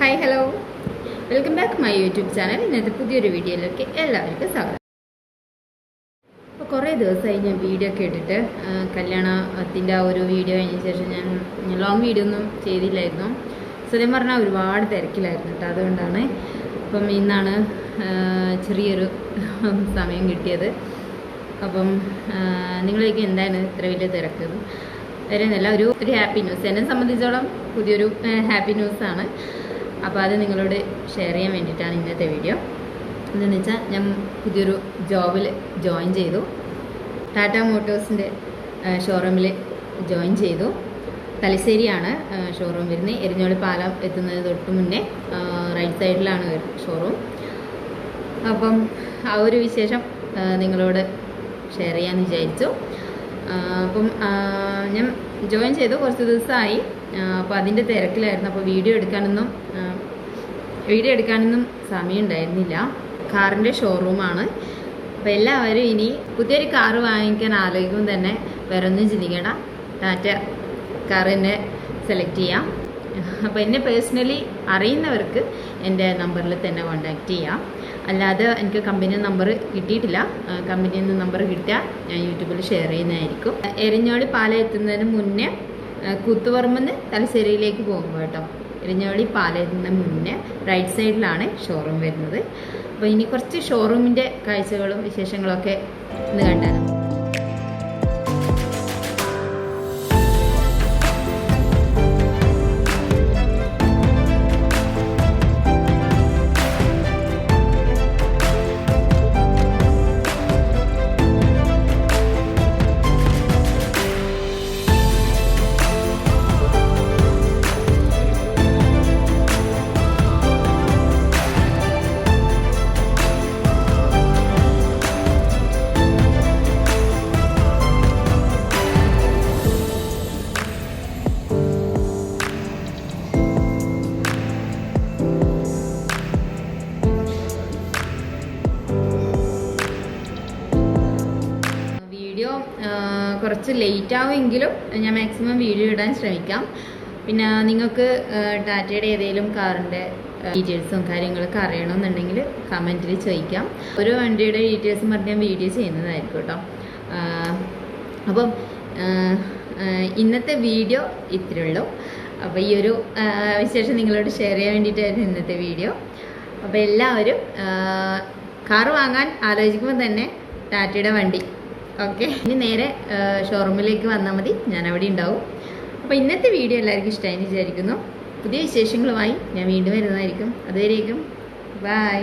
Hi hello, welcome back my YouTube channel. ഇന്നത്തെ പുതിയൊരു വീഡിയോയിലേക്ക് എല്ലാവർക്കും സ്വാഗതം. അപ്പോൾ കുറേ ദിവസമായി ഞാൻ വീഡിയോ ഒക്കെ ഇട്ടിട്ട്, കല്യാണത്തിൻ്റെ ആ ഒരു വീഡിയോ കഴിഞ്ഞ ശേഷം ഞാൻ ലോങ് വീഡിയോ ഒന്നും ചെയ്തില്ലായിരുന്നു. സത്യം പറഞ്ഞാൽ ഒരുപാട് തിരക്കിലായിരുന്നു കേട്ടോ. അതുകൊണ്ടാണ് അപ്പം ഇന്നാണ് ചെറിയൊരു സമയം കിട്ടിയത്. അപ്പം നിങ്ങളിലേക്ക് എന്താണ് ഇത്ര വലിയ തിരക്ക്? വരുന്നില്ല, ഒരു ഹാപ്പി ന്യൂസ് എന്നെ സംബന്ധിച്ചോളം പുതിയൊരു ഹാപ്പി ന്യൂസാണ്. അപ്പോൾ അത് നിങ്ങളോട് ഷെയർ ചെയ്യാൻ വേണ്ടിയിട്ടാണ് ഇന്നത്തെ വീഡിയോ. എന്താണെന്ന് വെച്ചാൽ ഞാൻ പുതിയൊരു ജോബിൽ ജോയിൻ ചെയ്തു. ടാറ്റ മോട്ടോഴ്സിൻ്റെ ഷോറൂമിൽ ജോയിൻ ചെയ്തു. തലശ്ശേരിയാണ് ഷോറൂം വരുന്നത്. എരിഞ്ഞോളി പാലം എത്തുന്നത് തൊട്ട് മുന്നേ റൈറ്റ് സൈഡിലാണ് ഷോറൂം. അപ്പം ആ ഒരു വിശേഷം നിങ്ങളോട് ഷെയർ ചെയ്യാമെന്ന് വിചാരിച്ചു. അപ്പം ഞാൻ ജോയിൻ ചെയ്തു കുറച്ച് ദിവസമായി. അപ്പോൾ അതിൻ്റെ തിരക്കിലായിരുന്നു. അപ്പോൾ വീഡിയോ എടുക്കാനൊന്നും സമയം ഉണ്ടായിരുന്നില്ല. കാറിൻ്റെ ഷോറൂമാണ്. അപ്പോൾ എല്ലാവരും ഇനി പുതിയൊരു കാറ് വാങ്ങിക്കാൻ ആലോചിക്കുമ്പോൾ തന്നെ വേറെ ഒന്നും ചിന്തിക്കേണ്ട, ടാറ്റ കാർ തന്നെ സെലക്ട് ചെയ്യാം. അപ്പോൾ എന്നെ പേഴ്സണലി അറിയുന്നവർക്ക് എൻ്റെ നമ്പറിൽ തന്നെ കോൺടാക്റ്റ് ചെയ്യാം. അല്ലാതെ എനിക്ക് കമ്പനി നമ്പർ കിട്ടിയിട്ടില്ല. കമ്പനിയിൽ നിന്ന് നമ്പർ കിട്ടിയാൽ ഞാൻ യൂട്യൂബിൽ ഷെയർ ചെയ്യുന്നതായിരിക്കും. എരിഞ്ഞോളി പാലം എത്തുന്നതിന് മുന്നേ കൂത്തുപറമ്പെന്ന് തലശ്ശേരിയിലേക്ക് പോകുമ്പോൾ കേട്ടോ, എരിഞ്ഞോളി പാലം എത്തുന്നതിന് മുന്നേ റൈറ്റ് സൈഡിലാണ് ഷോറൂം വരുന്നത്. അപ്പോൾ ഇനി കുറച്ച് ഷോറൂമിൻ്റെ കാഴ്ചകളും വിശേഷങ്ങളൊക്കെ ഇന്ന് കണ്ടാലും. കുറച്ച് ലേറ്റ് ആവുമെങ്കിലും ഞാൻ മാക്സിമം വീഡിയോ ഇടാൻ ശ്രമിക്കാം. പിന്നെ നിങ്ങൾക്ക് ടാറ്റയുടെ ഏതെങ്കിലും കാറിൻ്റെ ഡീറ്റെയിൽസും കാര്യങ്ങളൊക്കെ അറിയണമെന്നുണ്ടെങ്കിൽ കമൻറ്റിൽ ചോദിക്കാം. ഓരോ വണ്ടിയുടെ ഡീറ്റെയിൽസും പറഞ്ഞ് ഞാൻ വീഡിയോ ചെയ്യുന്നതായിരിക്കും കേട്ടോ. അപ്പം ഇന്നത്തെ വീഡിയോ ഇത്രയേ ഉള്ളൂ. അപ്പോൾ ഈ ഒരു വിശേഷം നിങ്ങളോട് ഷെയർ ചെയ്യാൻ വേണ്ടിയിട്ടായിരുന്നു ഇന്നത്തെ വീഡിയോ. അപ്പോൾ എല്ലാവരും കാർ വാങ്ങാൻ ആലോചിക്കുമ്പോൾ തന്നെ ടാറ്റയുടെ വണ്ടി ഓക്കെ, ഇനി നേരെ ഷോറൂമിലേക്ക് വന്നാൽ മതി, ഞാൻ അവിടെ ഉണ്ടാവും. അപ്പോൾ ഇന്നത്തെ വീഡിയോ എല്ലാവർക്കും ഇഷ്ടമായി വിചാരിക്കുന്നു. പുതിയ വിശേഷങ്ങളുമായി ഞാൻ വീണ്ടും വരുന്നതായിരിക്കും. അതുവരേക്കും ബൈ.